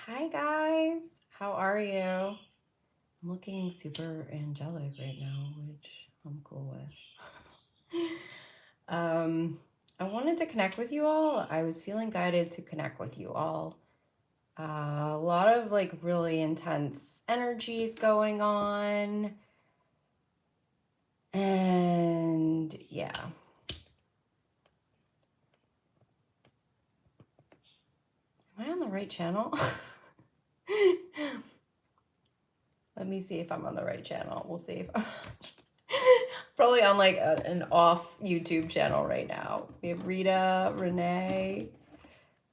Hi guys, how are you? I'm looking super angelic right now, which I'm cool with. I wanted to connect with you all. I was feeling guided to connect with you all. A lot of like really intense energies going on. And yeah. Am I on the right channel? Let me see if I'm on the right channel. We'll see if I'm probably on like an off YouTube channel right now. We have Rita, Renee.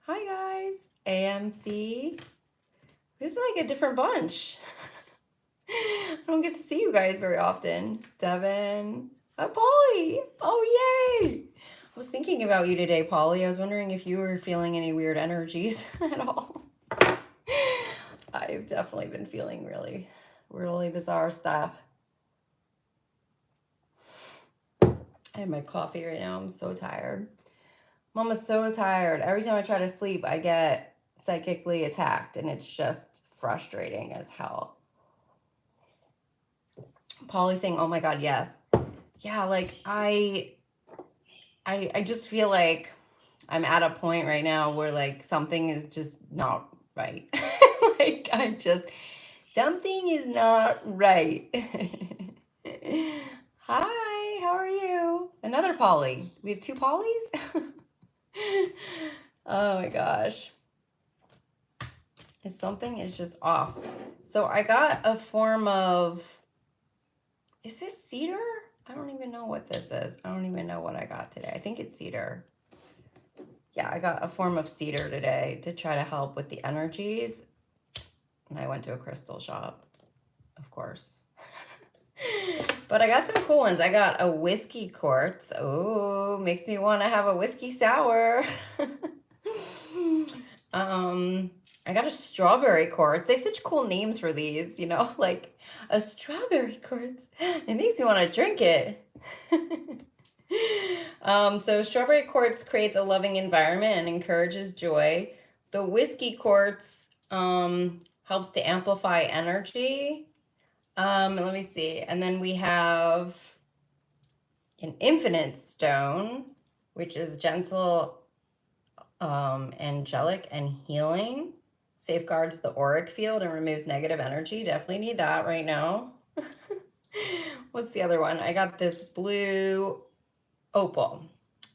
Hi guys. AMC. This is like a different bunch. I don't get to see you guys very often. Devin. Oh, Polly. Oh, yay. I was thinking about you today, Polly. I was wondering if you were feeling any weird energies at all. I've definitely been feeling really, really bizarre stuff. I have my coffee right now. I'm so tired. Mama's so tired. Every time I try to sleep, I get psychically attacked, and it's just frustrating as hell. Polly's saying, "Oh my God, yes, yeah." Like I just feel like I'm at a point right now where like something is just not right. Like something is not right. Hi, how are you? Another Polly. We have two Pollys? Oh my gosh. Something is just off. So I got a form of, is this cedar? I don't even know what this is. I don't even know what I got today. I think it's cedar. Yeah, I got a form of cedar today to try to help with the energies. And I went to a crystal shop, of course. But I got some cool ones. I got a whiskey quartz. Oh, makes me want to have a whiskey sour. I got a strawberry quartz. They have such cool names for these, you know, like a strawberry quartz. It makes me want to drink it. So strawberry quartz creates a loving environment and encourages joy. The whiskey quartz helps to amplify energy. Let me see. And then we have an infinite stone, which is gentle, angelic, and healing. Safeguards the auric field and removes negative energy. Definitely need that right now. What's the other one? I got this blue opal.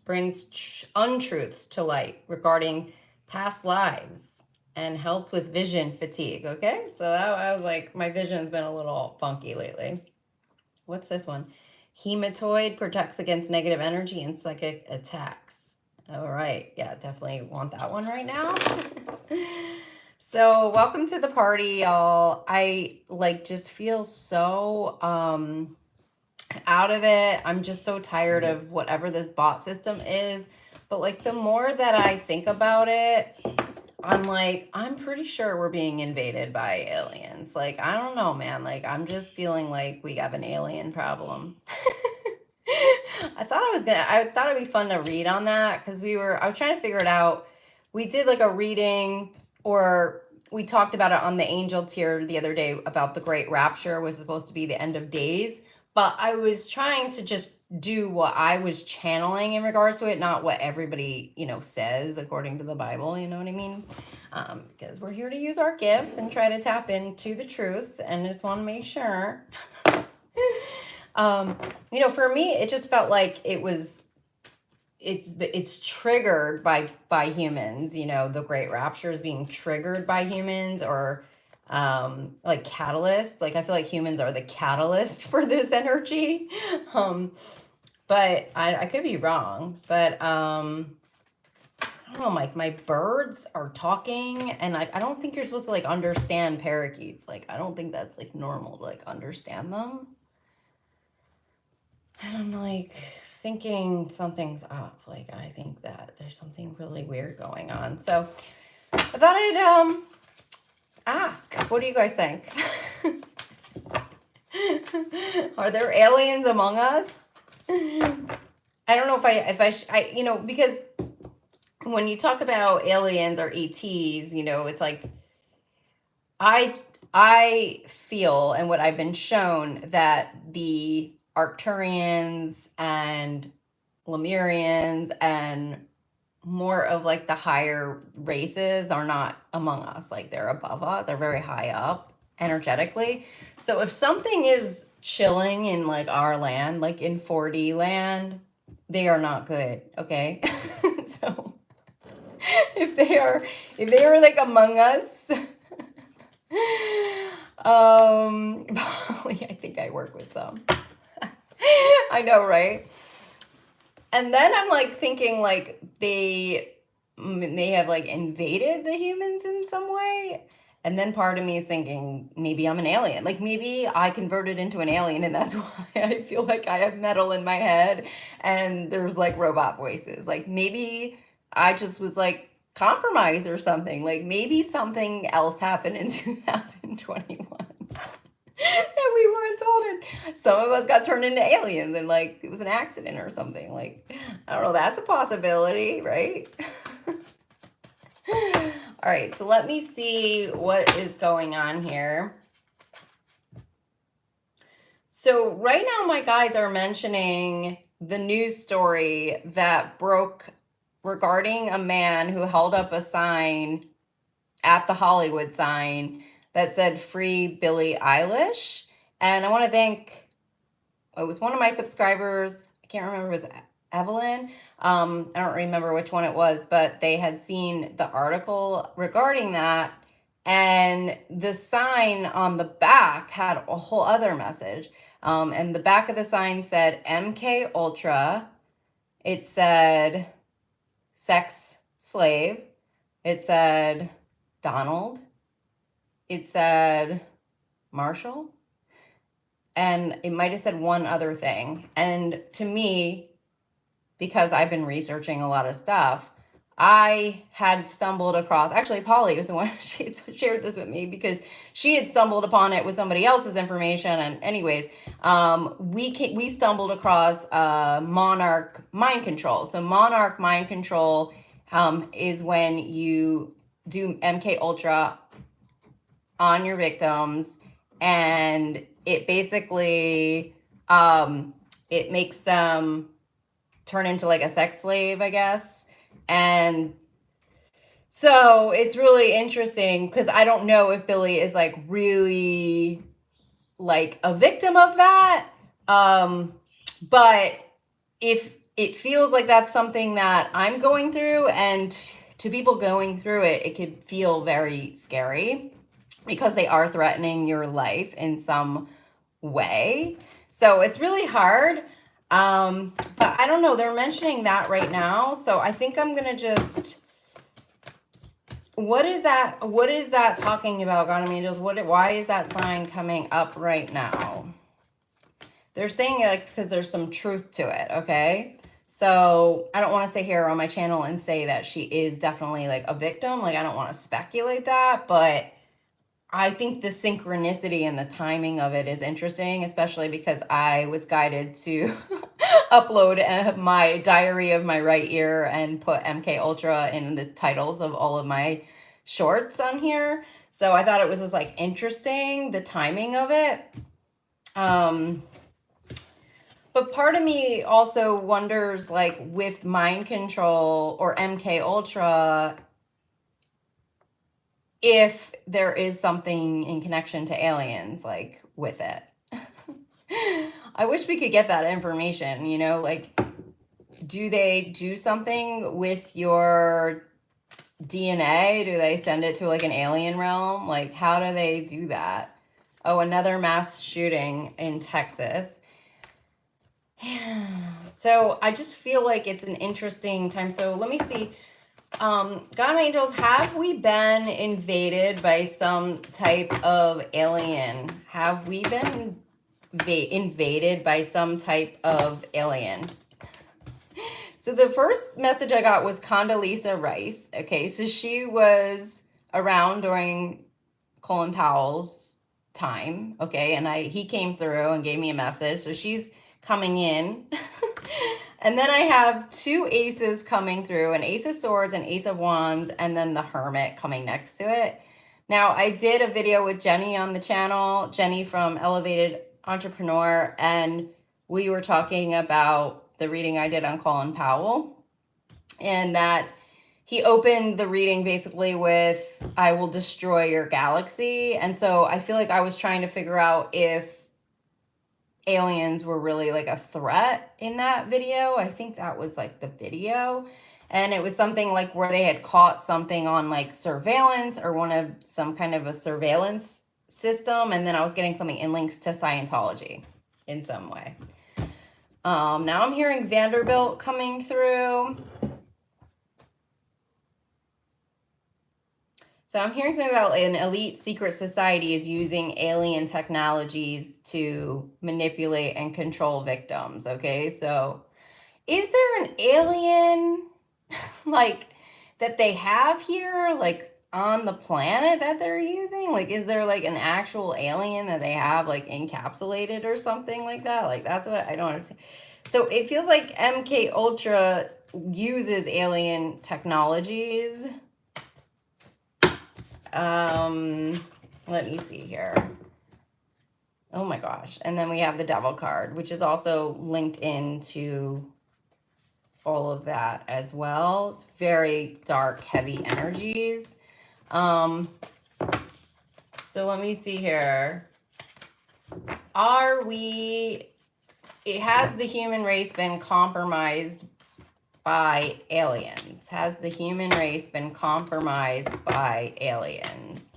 Brings untruths to light regarding past lives and helps with vision fatigue. Okay, so I was like, my vision's been a little funky lately. What's this one? Hematoid protects against negative energy and psychic attacks. All right, yeah, definitely want that one right now. So welcome to the party, y'all. I like just feel so out of it. I'm just so tired of whatever this bot system is. But like the more that I think about it, I'm like, I'm pretty sure we're being invaded by aliens. Like, I don't know, man. Like, I'm just feeling like we have an alien problem. I thought it'd be fun to read on that because I was trying to figure it out. We did like a reading, or we talked about it on the angel tier the other day about the great rapture was supposed to be the end of days. But I was trying to just do what I was channeling in regards to it, not what everybody, says according to the Bible. You know what I mean? Because we're here to use our gifts and try to tap into the truths, and just want to make sure. For me, it just felt like it's triggered by humans. The great rapture is being triggered by humans, or like catalyst. Like I feel like humans are the catalyst for this energy. But I could be wrong. But I don't know, like my birds are talking, and I don't think you're supposed to like understand parakeets. Like I don't think that's like normal to like understand them. And I'm like thinking something's up. Like I think that there's something really weird going on. So I thought I'd ask. What do you guys think? Are there aliens among us? I don't know because when you talk about aliens or ETs, it's like I feel, and what I've been shown, that the Arcturians and Lemurians and more of like the higher races are not among us. Like they're above us. They're very high up energetically. So if something is chilling in like our land, like in 4D land, they are not good. Okay. So if they are like among us, Polly, I think I work with some. I know, right? And then I'm like thinking like they may have like invaded the humans in some way. And then part of me is thinking maybe I'm an alien. Like maybe I converted into an alien and that's why I feel like I have metal in my head and there's like robot voices. Like maybe I just was like compromised or something. Like maybe something else happened in 2021 that we weren't told, and some of us got turned into aliens and like it was an accident or something. Like I don't know, that's a possibility, right? All right, so let me see what is going on here. So right now my guides are mentioning the news story that broke regarding a man who held up a sign at the Hollywood sign that said "Free Billie Eilish." And I want to thank, it was one of my subscribers. I can't remember if it was Evelyn. I don't remember which one it was, but they had seen the article regarding that. And the sign on the back had a whole other message. And the back of the sign said MK Ultra. It said sex slave. It said Donald. It said Marshall. And it might have said one other thing. And to me, because I've been researching a lot of stuff, I had stumbled across, actually Polly was the one, she had shared this with me because she had stumbled upon it with somebody else's information. And anyways, we stumbled across monarch mind control. So monarch mind control is when you do MK Ultra on your victims, and it basically it makes them turn into like a sex slave, I guess. And so it's really interesting because I don't know if Billie is like really like a victim of that. But if it feels like that's something that I'm going through, and to people going through it, it could feel very scary because they are threatening your life in some way. So it's really hard. But I don't know, they're mentioning that right now. So I think I'm gonna just, what is that talking about, God of Angels? Why is that sign coming up right now? They're saying it like because there's some truth to it, okay? So I don't want to sit here on my channel and say that she is definitely like a victim. Like I don't want to speculate that, but I think the synchronicity and the timing of it is interesting, especially because I was guided to upload my diary of my right ear and put MK Ultra in the titles of all of my shorts on here. So I thought it was just like interesting, the timing of it. But part of me also wonders, like with mind control or MK Ultra, if there is something in connection to aliens, like with it. I wish we could get that information, you know, like, do they do something with your DNA? Do they send it to like an alien realm? Like, how do they do that? Oh, another mass shooting in Texas. So I just feel like it's an interesting time. So let me see. God Angels, have we been invaded by some type of alien? Have we been invaded by some type of alien? So the first message I got was Condoleezza Rice. Okay, so she was around during Colin Powell's time. Okay, and he came through and gave me a message. So she's coming in. And then I have two aces coming through, an ace of swords, an ace of wands, and then the hermit coming next to it. Now, I did a video with Jenny on the channel, Jenny from Elevated Entrepreneur, and we were talking about the reading I did on Colin Powell, and that he opened the reading basically with, I will destroy your galaxy. And so I feel like I was trying to figure out if aliens were really like a threat in that video. I think that was like the video. And it was something like where they had caught something on like surveillance or some kind of a surveillance system. And then I was getting something in links to Scientology in some way. Now I'm hearing Vanderbilt coming through. So I'm hearing something about an elite secret society is using alien technologies to manipulate and control victims. Okay, so is there an alien like that they have here, like on the planet that they're using? Like, is there like an actual alien that they have like encapsulated or something like that? Like, that's what I don't understand. So it feels like MK Ultra uses alien technologies. Let me see here. Oh my gosh. And then we have the devil card, which is also linked into all of that as well. It's very dark, heavy energies. So let me see here. Has the human race been compromised by aliens? Has the human race been compromised by aliens?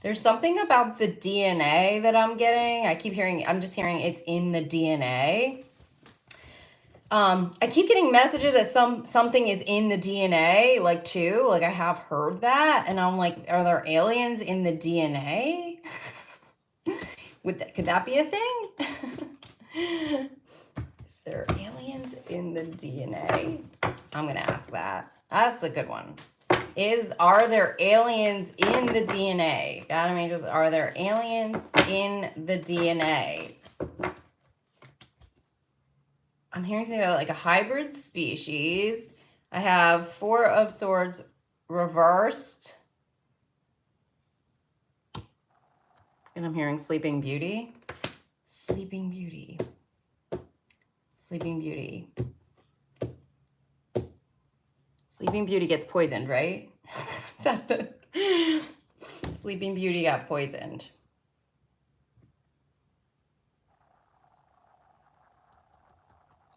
There's something about the DNA that I'm getting. I'm just hearing it's in the DNA. I keep getting messages that something is in the DNA, like too. Like I have heard that, and I'm like, are there aliens in the DNA? Could that be a thing? Is there aliens in the DNA? I'm gonna ask that. That's a good one. Are there aliens in the DNA? God, I mean, are there aliens in the DNA? I'm hearing something about like a hybrid species. I have Four of Swords reversed. And I'm hearing Sleeping Beauty. Sleeping Beauty. Sleeping Beauty. Sleeping Beauty gets poisoned, right? Is that the Sleeping Beauty got poisoned?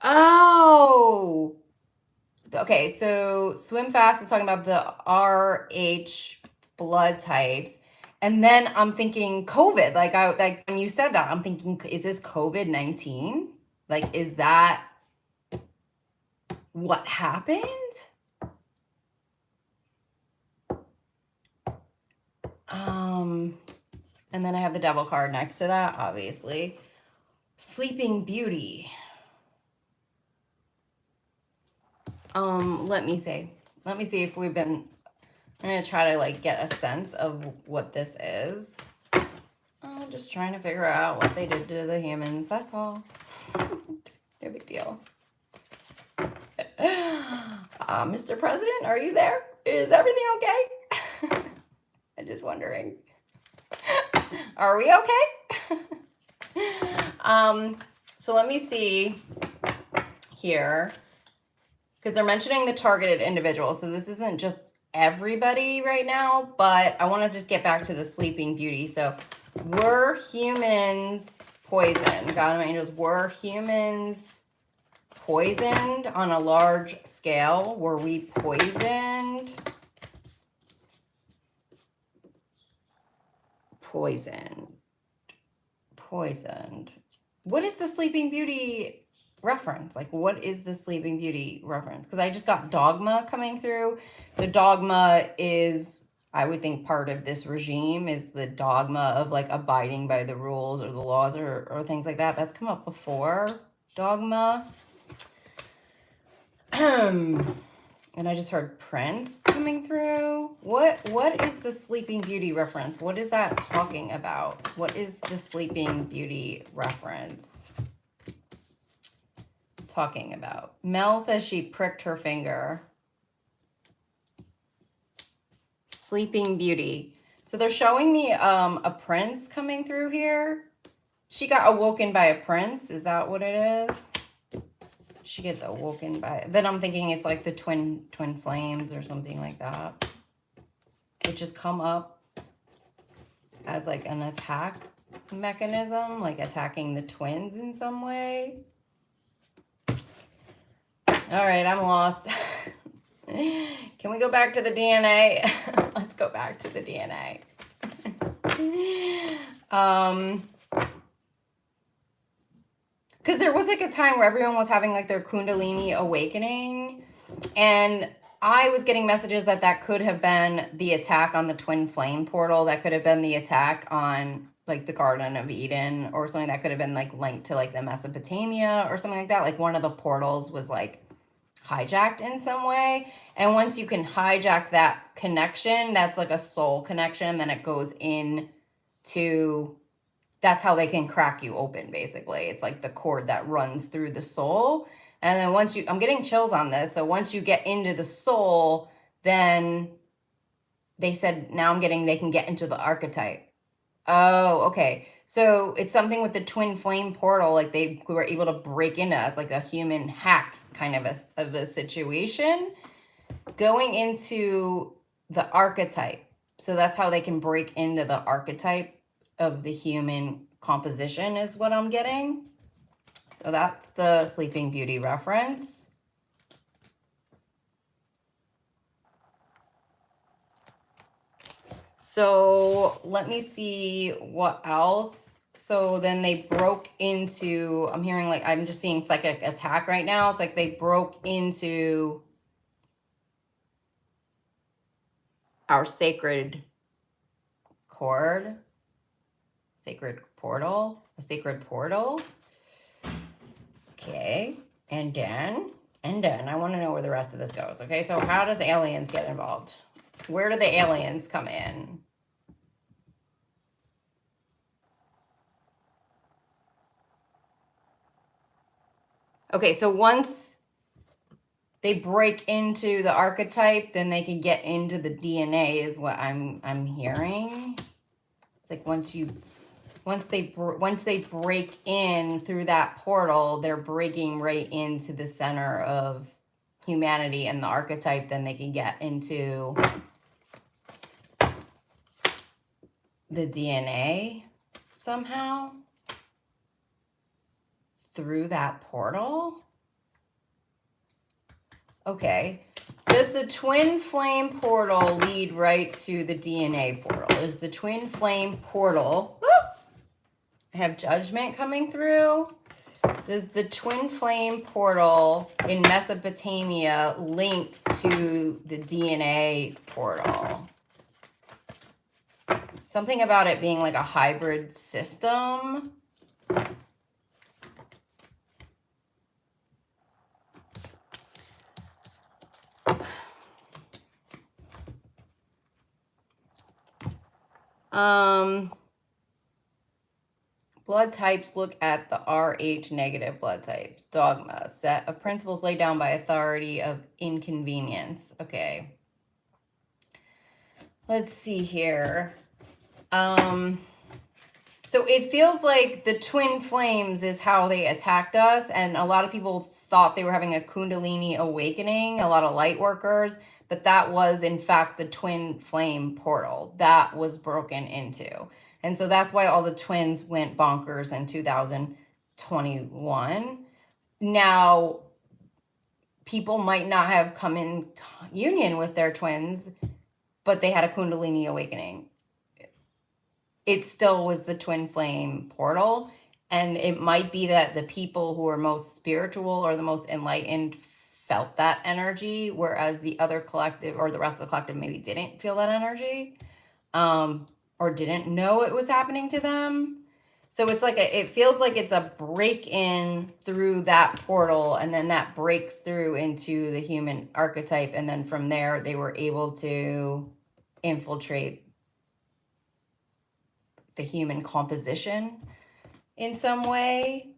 Oh, okay. So Swim Fast is talking about the RH blood types, and then I'm thinking COVID. Like when you said that, I'm thinking, is this COVID-19? Like, is that what happened? And then I have the devil card next to that, obviously. Sleeping Beauty. Let me see if we've been, I'm gonna try to like get a sense of what this is. I'm just trying to figure out what they did to the humans, that's all. No big deal. Mr. President, are you there? Is everything okay? I'm just wondering. Are we okay? So let me see here, because they're mentioning the targeted individual. So this isn't just everybody right now, but I want to just get back to the Sleeping Beauty. So were humans poisoned? God of Angels, were humans poisoned on a large scale? Were we poisoned? Poisoned. What is the Sleeping Beauty reference? Like, what is the Sleeping Beauty reference? Because I just got dogma coming through. So dogma is, I would think, part of this regime is the dogma of like abiding by the rules or the laws or things like that. That's come up before, dogma. And I just heard Prince coming through. What is the Sleeping Beauty reference? What is that talking about? What is the Sleeping Beauty reference talking about? Mel says she pricked her finger. Sleeping Beauty. So they're showing me a prince coming through here. She got awoken by a prince. Is that what it is? She gets awoken by, then I'm thinking it's like the twin flames or something like that, which has come up as like an attack mechanism, like attacking the twins in some way. All right, I'm lost. Can we go back to the DNA? Let's go back to the DNA. Because there was like a time where everyone was having like their Kundalini awakening, and I was getting messages that that could have been the attack on the twin flame portal. That could have been the attack on like the Garden of Eden, or something that could have been like linked to like the Mesopotamia or something like that. Like one of the portals was like hijacked in some way. And once you can hijack that connection, that's like a soul connection, then it goes in to, that's how they can crack you open, basically. It's like the cord that runs through the soul. And then once you, I'm getting chills on this. So once you get into the soul, then they said, now I'm getting, they can get into the archetype. Oh, okay. So it's something with the twin flame portal, like they were able to break into us, like a human hack kind of a situation, going into the archetype. So that's how they can break into the archetype of the human composition, is what I'm getting. So that's the Sleeping Beauty reference. So let me see what else. So then they broke into, I'm hearing like, I'm just seeing psychic attack right now. It's like they broke into our sacred cord, sacred portal, a sacred portal. Okay, and then I want to know where the rest of this goes. Okay, so how does aliens get involved? Where do the aliens come in? Okay, so once they break into the archetype, then they can get into the DNA, is what I'm hearing. It's like once they break in through that portal, they're breaking right into the center of humanity and the archetype, then they can get into the DNA somehow through that portal. Okay. Does the twin flame portal lead right to the DNA portal? Is the twin flame portal, I have judgment coming through. Does the twin flame portal in Mesopotamia link to the DNA portal? Something about it being like a hybrid system. Blood types, look at the Rh negative blood types. Dogma, set of principles laid down by authority of inconvenience. Okay. Let's see here. So it feels like the twin flames is how they attacked us, and a lot of people thought they were having a Kundalini awakening, a lot of light workers, but that was in fact the twin flame portal that was broken into. And so that's why all the twins went bonkers in 2021. Now, people might not have come in union with their twins, but they had a Kundalini awakening. It still was the twin flame portal. And it might be that the people who are most spiritual or the most enlightened felt that energy, whereas the other collective or the rest of the collective maybe didn't feel that energy, or didn't know it was happening to them. So it's like it feels like it's a break in through that portal, and then that breaks through into the human archetype, and then from there they were able to infiltrate the human composition in some way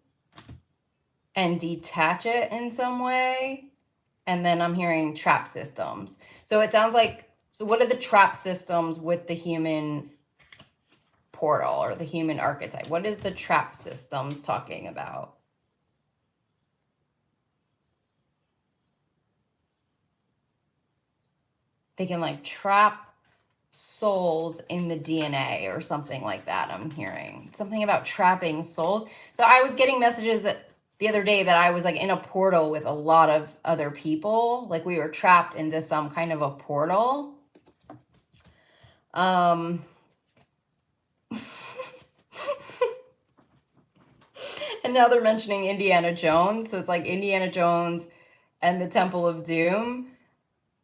and detach it in some way. And then I'm hearing trap systems. So it sounds like So what are the trap systems with the human portal or the human archetype? What is the trap systems talking about? They can like trap souls in the DNA or something like that. I'm hearing something about trapping souls. So I was getting messages the other day that I was like in a portal with a lot of other people. Like we were trapped into some kind of a portal. And now they're mentioning Indiana Jones. So it's like Indiana Jones and the Temple of Doom.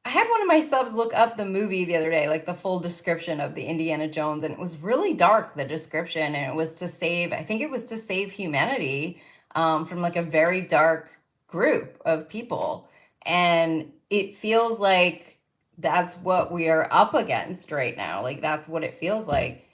I had one of my subs look up the movie the other day, like the full description of the Indiana Jones, and it was really dark, the description, and it was to save, I think it was to save humanity from like a very dark group of people. And it feels like that's what we are up against right now. Like that's what it feels like.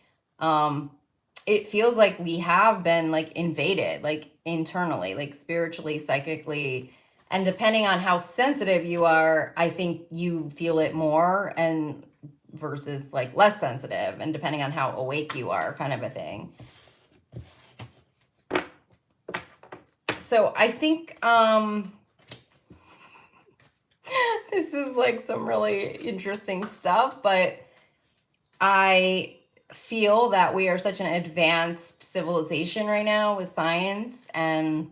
It feels like we have been like invaded, like internally, like spiritually, psychically, and depending on how sensitive you are, I think you feel it more and versus like less sensitive, and depending on how awake you are, kind of a thing. So I think this is like some really interesting stuff, but I feel that we are such an advanced civilization right now with science and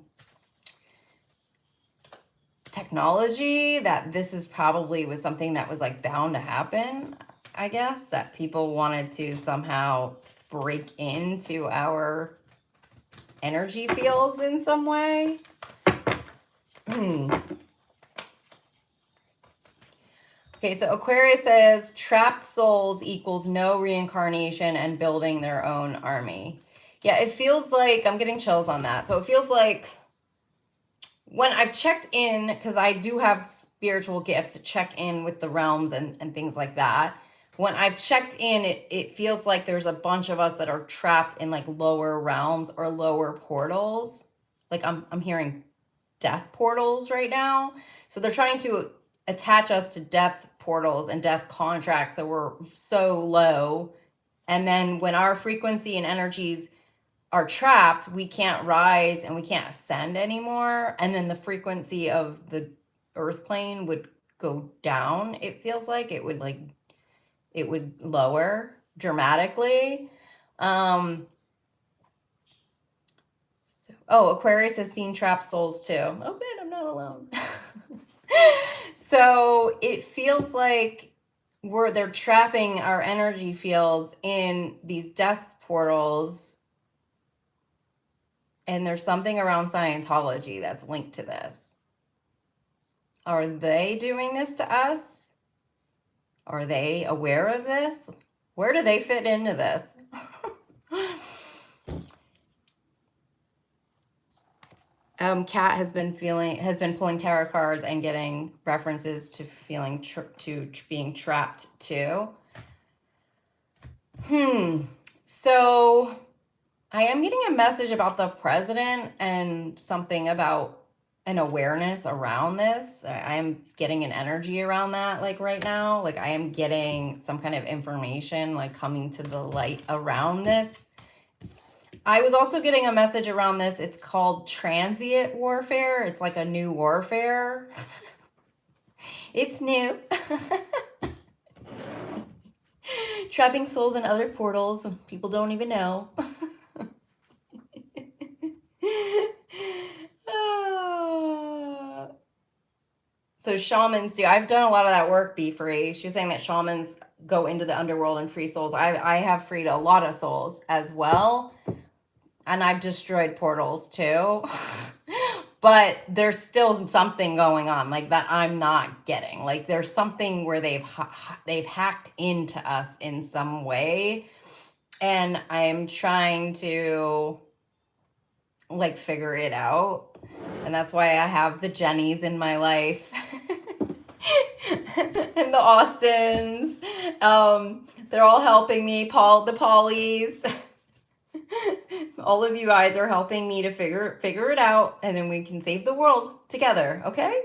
technology that this is probably was something that was like bound to happen. I guess that people wanted to somehow break into our energy fields in some way. Okay, so Aquarius says trapped souls equals no reincarnation and building their own army. Yeah, it feels like I'm getting chills on that. So it feels like when I've checked in, because I do have spiritual gifts to check in with the realms and things like that. When I've checked in, it feels like there's a bunch of us that are trapped in like lower realms or lower portals. Like I'm hearing death portals right now. So they're trying to attach us to death portals and death contracts. So we're so low. And then when our frequency and energies are trapped, we can't rise and we can't ascend anymore. And then the frequency of the earth plane would go down. It feels like it would lower dramatically. Aquarius has seen trapped souls too. Oh, good, I'm not alone. So it feels like they're trapping our energy fields in these death portals. And there's something around Scientology that's linked to this. Are they doing this to us? Are they aware of this? Where do they fit into this? Kat has been pulling tarot cards and getting references to feeling being trapped too. So I am getting a message about the president and something about an awareness around this. I am getting an energy around that, like right now. Like I am getting some kind of information like coming to the light around this. I was also getting a message around this. It's called transient warfare. It's like a new warfare. It's new. Trapping souls in other portals. People don't even know. So shamans do. I've done a lot of that work, Be Free. She was saying that shamans go into the underworld and free souls. I have freed a lot of souls as well. And I've destroyed portals too. But there's still something going on like that I'm not getting. Like there's something where they've hacked into us in some way. And I'm trying to like figure it out. And that's why I have the Jennies in my life. And the Austins. They're all helping me. The Paulies. All of you guys are helping me to figure it out, and then we can save the world together, okay?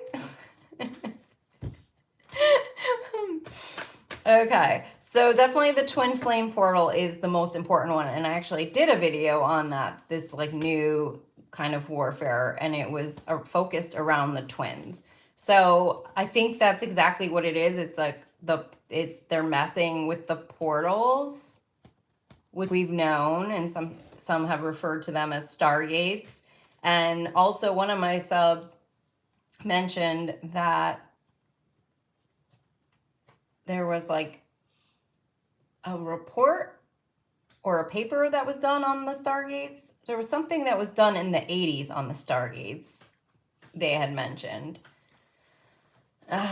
Okay, so definitely the twin flame portal is the most important one, and I actually did a video on that, this like new kind of warfare, and it was focused around the twins. So I think that's exactly what it is. It's like they're messing with the portals, which we've known, and some have referred to them as stargates. And also one of my subs mentioned that there was like a report or a paper that was done on the stargates. There was something that was done in the 80s on the stargates, they had mentioned. But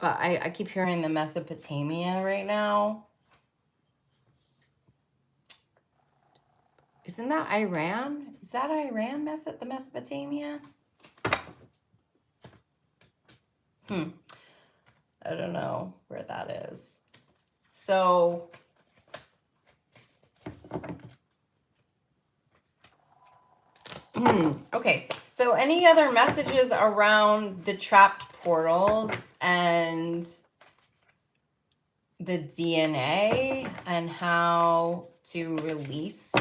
I keep hearing the Mesopotamia right now. Isn't that Iran? Is that Iran, the Mesopotamia? I don't know where that is. So okay, so any other messages around the trapped portals and the DNA and how to release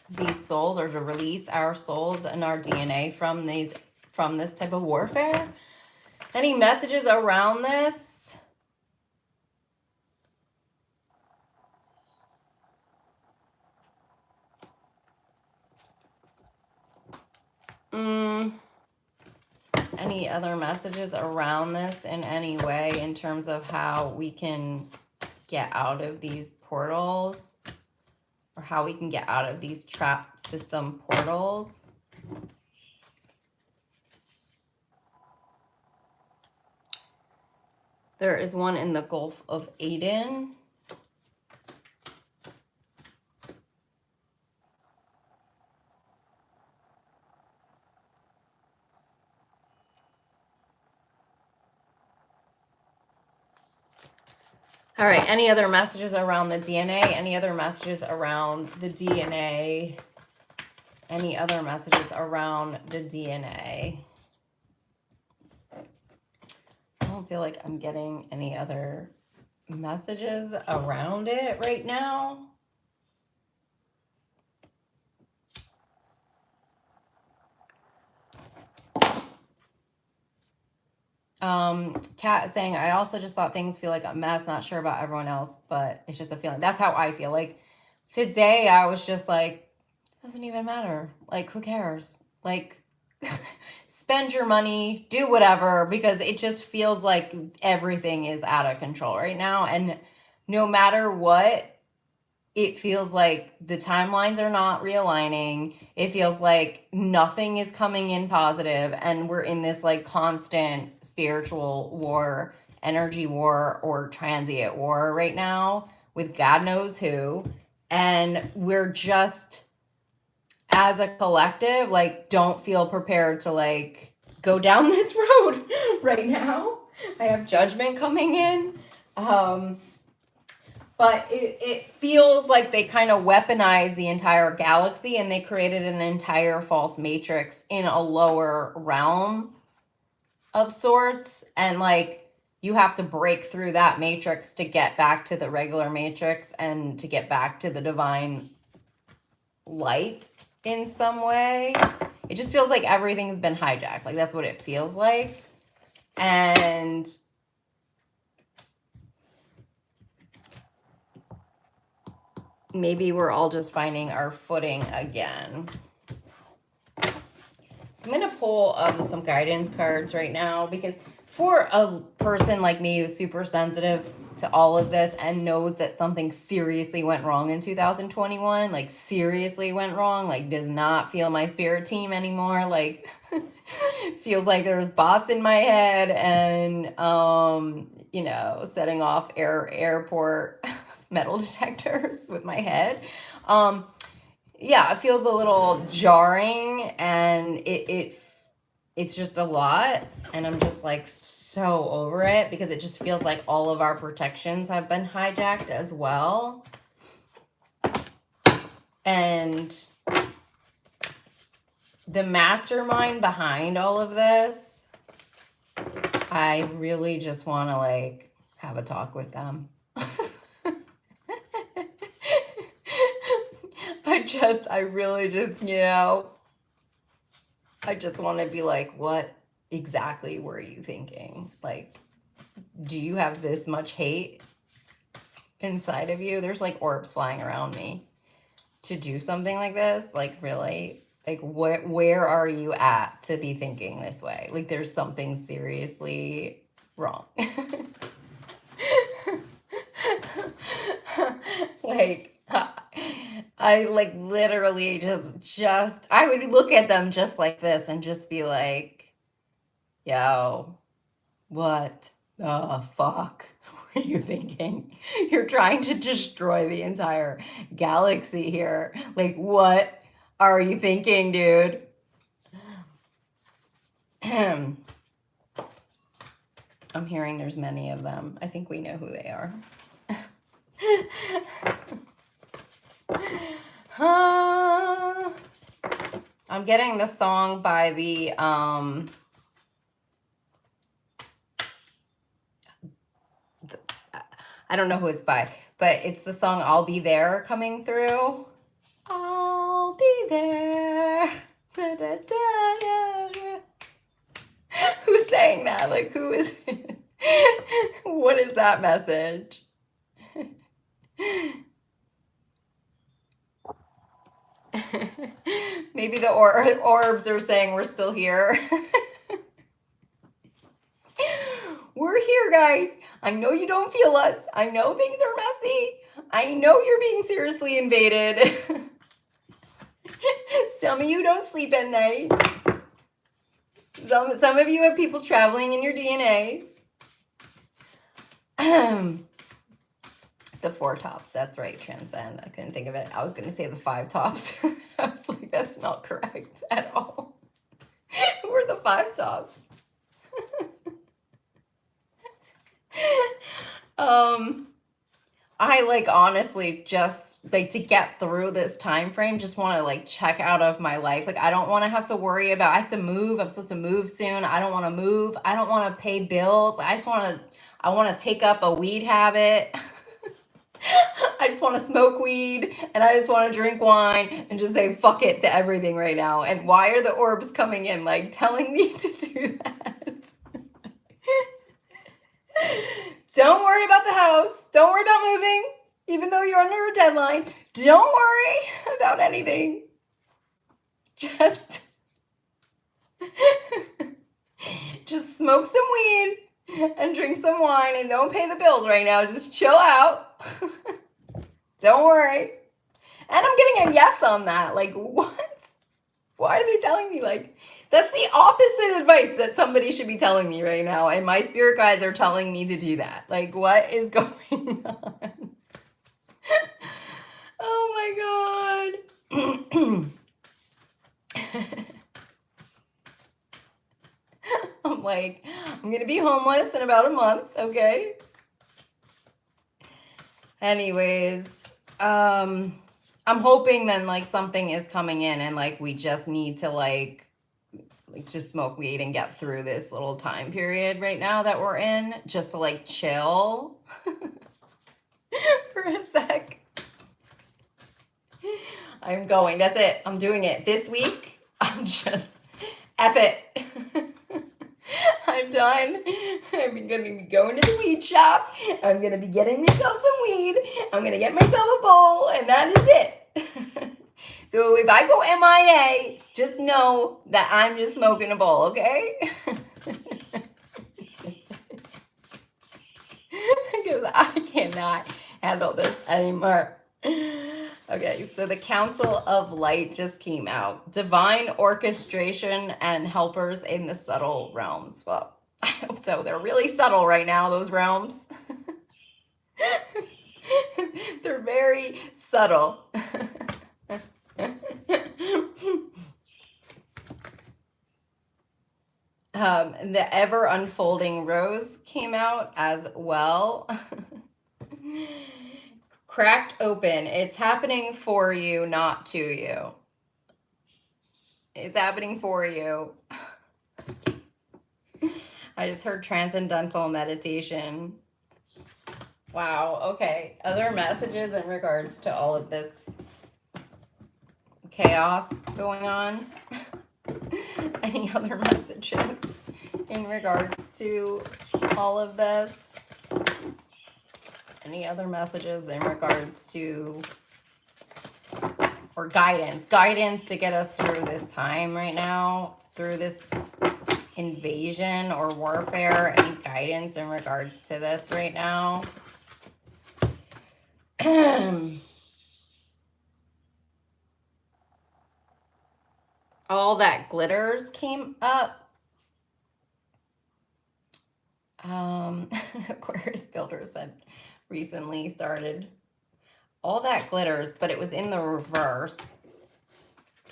these souls, or to release our souls and our DNA from this type of warfare? Any messages around this? Any other messages around this in any way in terms of how we can get out of these portals, or how we can get out of these trap system portals? There is one in the Gulf of Aden. All right, any other messages around the DNA? Any other messages around the DNA? Any other messages around the DNA? I don't feel like I'm getting any other messages around it right now. Kat is saying, I also just thought things feel like a mess, not sure about everyone else, but it's just a feeling. That's how I feel. Like today I was just like, doesn't even matter. Like, who cares? Like, spend your money, do whatever, because it just feels like everything is out of control right now. And no matter what, it feels like the timelines are not realigning. It feels like nothing is coming in positive, and we're in this like constant spiritual war, energy war, or transient war right now with God knows who. And we're just, as a collective, like, don't feel prepared to like go down this road right now. I have judgment coming in. But it feels like they kind of weaponized the entire galaxy, and they created an entire false matrix in a lower realm of sorts. And like, you have to break through that matrix to get back to the regular matrix and to get back to the divine light in some way. It just feels like everything's been hijacked. Like, that's what it feels like. And maybe we're all just finding our footing again. I'm going to pull some guidance cards right now, because for a person like me who's super sensitive to all of this and knows that something seriously went wrong in 2021, like seriously went wrong, like does not feel my spirit team anymore, like feels like there's bots in my head and, you know, setting off airport metal detectors with my head. Yeah, it feels a little jarring, and it's just a lot, and I'm just like so over it, because it just feels like all of our protections have been hijacked as well. And the mastermind behind all of this, I really just want to like have a talk with them. I really just, I just want to be like, what exactly were you thinking? Like, do you have this much hate inside of you? There's like orbs flying around me to do something like this. Like, really? Like, where are you at to be thinking this way? Like, there's something seriously wrong. Like, I like literally just I would look at them just like this and just be like, yo, what the fuck were you thinking? You're trying to destroy the entire galaxy here. Like, what are you thinking, dude? I'm hearing there's many of them. I think we know who they are. I'm getting the song by the I don't know who it's by, but it's the song I'll Be There coming through. I'll be there. Da, da, da, da, da. Who's saying that? Like, who is what is that message? Maybe the orbs are saying we're still here. We're here, guys. I know you don't feel us. I know things are messy. I know you're being seriously invaded. Some of you don't sleep at night. Some of you have people traveling in your DNA. The 4 tops. That's right, transcend. I couldn't think of it. I was going to say the 5 tops. I was like, that's not correct at all. Who are the 5 tops? I like honestly just like to get through this time frame, just want to like check out of my life. Like, I don't want to have to worry about, I have to move. I'm supposed to move soon. I don't want to move. I don't want to pay bills. I want to take up a weed habit. I just want to smoke weed and I just want to drink wine and just say fuck it to everything right now. And why are the orbs coming in like telling me to do that? Don't worry about the house. Don't worry about moving, even though you're under a deadline. Don't worry about anything. Just smoke some weed and drink some wine and don't pay the bills right now. Just chill out. Don't worry. And I'm getting a yes on that. Like, what? Why are they telling me like that's the opposite advice that somebody should be telling me right now, and my spirit guides are telling me to do that? Like, what is going on? Oh my god. I'm like, I'm gonna be homeless in about a month, okay? Anyways, I'm hoping then like something is coming in and like we just need to like just smoke weed and get through this little time period right now that we're in, just to like chill for a sec. I'm going. That's it. I'm doing it this week. I'm just F it. I'm done. I'm going to be going to the weed shop. I'm going to be getting myself some weed. I'm going to get myself a bowl, and that is it. So if I go MIA, just know that I'm just smoking a bowl, okay? Because I cannot handle this anymore. Okay, so the Council of Light just came out. Divine orchestration and helpers in the subtle realms. Well, I hope so. They're really subtle right now, those realms. They're very subtle. The ever unfolding rose came out as well. Cracked open. It's happening for you, not to you. It's happening for you. I just heard transcendental meditation. Wow, okay. Other messages in regards to all of this chaos going on? Any other messages in regards to all of this? Any other messages in regards to, or guidance to get us through this time right now, through this invasion or warfare? Any guidance in regards to this right now? All that glitters came up. Aquarius Builder said recently started. All that glitters, but it was in the reverse.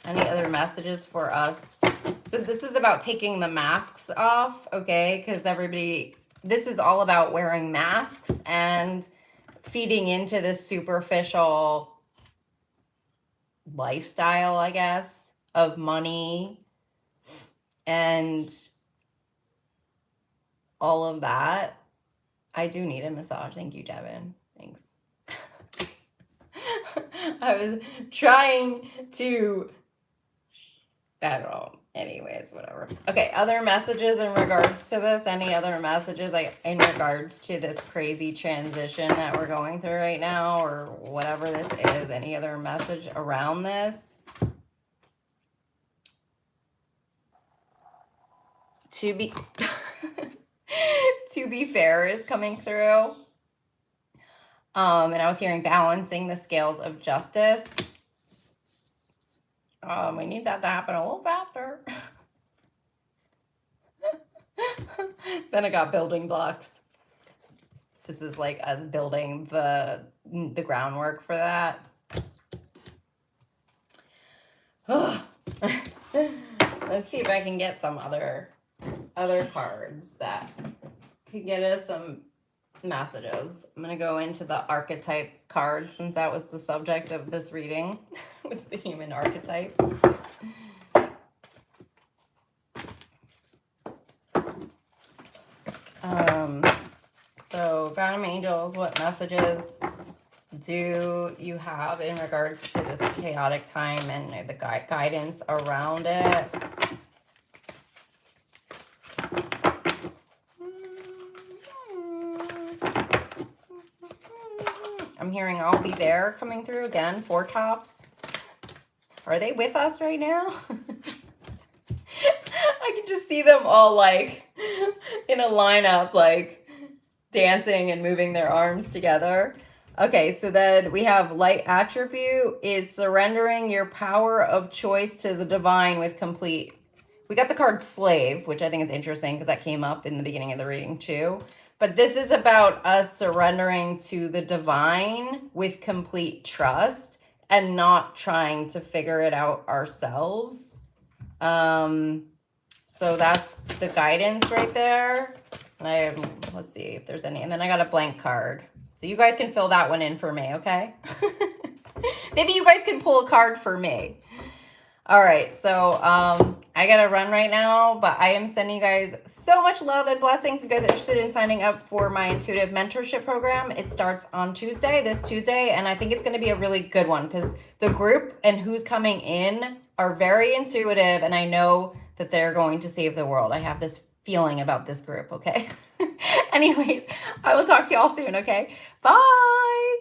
Any other messages for us? So this is about taking the masks off, okay? Because everybody, this is all about wearing masks and feeding into this superficial lifestyle, I guess, of money and all of that. I do need a massage. Thank you, Devin. Thanks. I was trying to, I don't know. Anyways, whatever. Okay, other messages in regards to this? Any other messages in regards to this crazy transition that we're going through right now, or whatever this is? Any other message around this? To be to be fair is coming through. And I was hearing balancing the scales of justice. We need that to happen a little faster. Then I got building blocks. This is like us building the groundwork for that. Let's see if I can get some other cards that could get us some messages. I'm gonna go into the archetype card, since that was the subject of this reading. Was the human archetype. So Guardian Angels, what messages do you have in regards to this chaotic time and the guidance around it? I'm hearing I'll be there coming through again. Four tops. Are they with us right now? I can just see them all like in a lineup, like dancing and moving their arms together. Okay, so then we have light attribute is surrendering your power of choice to the divine with complete. We got the card slave, which I think is interesting because that came up in the beginning of the reading too. But this is about us surrendering to the divine with complete trust and not trying to figure it out ourselves. So that's the guidance right there. And let's see if there's any. And then I got a blank card. So you guys can fill that one in for me, okay? Maybe you guys can pull a card for me. All right, so I gotta run right now, but I am sending you guys so much love and blessings. If you guys are interested in signing up for my intuitive mentorship program, it starts on Tuesday, this Tuesday, and I think it's gonna be a really good one because the group and who's coming in are very intuitive, and I know that they're going to save the world. I have this feeling about this group, okay? Anyways, I will talk to y'all soon, okay? Bye!